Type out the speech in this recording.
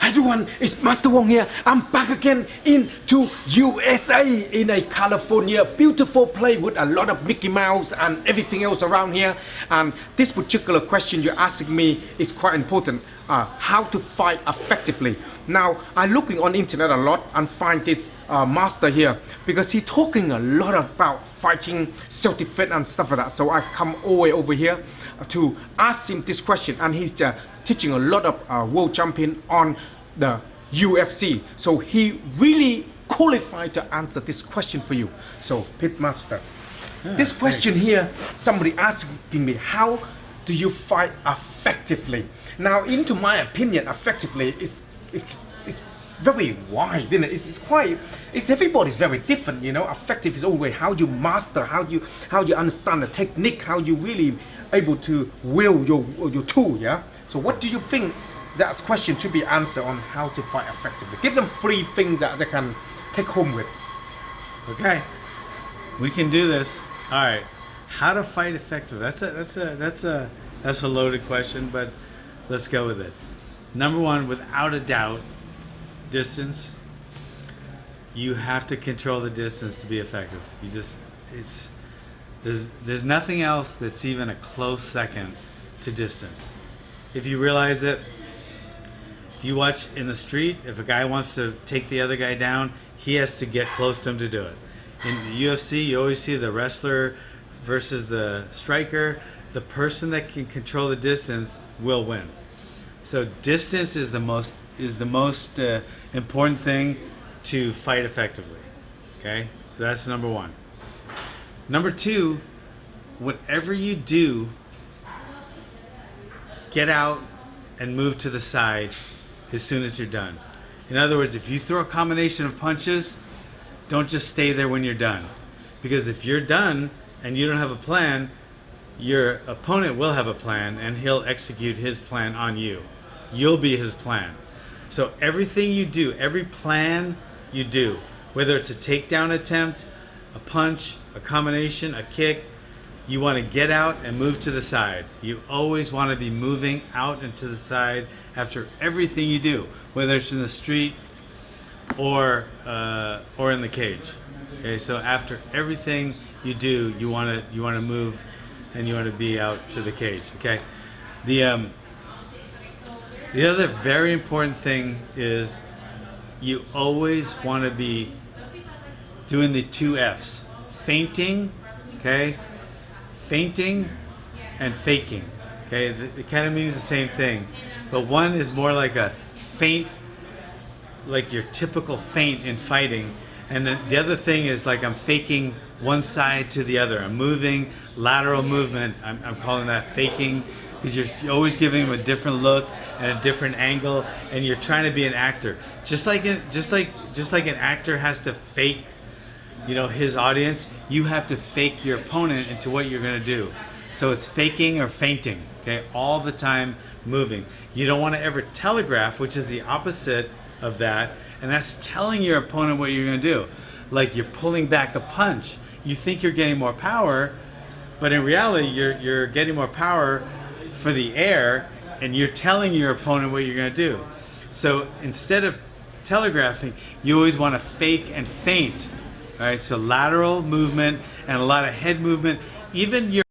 Hi everyone, it's Master Wong here. I'm back again into USA in a California beautiful place with a lot of Mickey Mouse and everything else around here. And this particular question you're asking me is quite important. How to fight effectively. Now, I'm looking on internet a lot and find this master here because he's talking a lot about fighting, self-defense and stuff like that. So I come all the way over here to ask him this question, and he's teaching a lot of world champion on the UFC. So he really qualified to answer this question for you. So Pit Master, this question here, somebody asking me, how do you fight effectively? Now, into my opinion, effectively is very wide, isn't it? It's everybody's very different, you know. Effective is always how you master, how you understand the technique, how you really able to wield your tool, yeah. So what do you think that question should be answered on how to fight effectively? Give them 3 things that they can take home with. Okay, we can do this. All right, how to fight effectively? That's a loaded question, but let's go with it. Number 1, without a doubt, distance. You have to control the distance to be effective. There's nothing else that's even a close second to distance. If you realize it, if you watch in the street, if a guy wants to take the other guy down, he has to get close to him to do it. In the UFC, you always see the wrestler versus the striker. The person that can control the distance will win. So distance is the most important thing to fight effectively. Okay, so that's number 1. Number 2, whatever you do, get out and move to the side as soon as you're done. In other words, if you throw a combination of punches, don't just stay there when you're done. Because if you're done and you don't have a plan, your opponent will have a plan and he'll execute his plan on you. You'll be his plan. So everything you do, every plan you do, whether it's a takedown attempt, a punch, a combination, a kick, you want to get out and move to the side. You always want to be moving out and to the side after everything you do, whether it's in the street or in the cage. Okay, so after everything you do, you want to move and you want to be out to the cage. Okay, the other very important thing is you always want to be doing the 2 F's: feinting, okay, feinting and faking. Okay, it kind of means the same thing, but one is more like a feint, like your typical feint in fighting, and then the other thing is like I'm faking one side to the other. I'm moving, lateral movement. I'm calling that faking, because you're always giving them a different look and a different angle, and you're trying to be an actor. Just like an actor has to fake, you know, his audience, you have to fake your opponent into what you're going to do. So it's faking or feinting, okay, all the time moving. You don't want to ever telegraph, which is the opposite of that, and that's telling your opponent what you're going to do. Like you're pulling back a punch. You think you're getting more power, but in reality you're getting more power for the air, and you're telling your opponent what you're going to do. So instead of telegraphing, you always want to fake and feint. All right, so lateral movement and a lot of head movement. Even your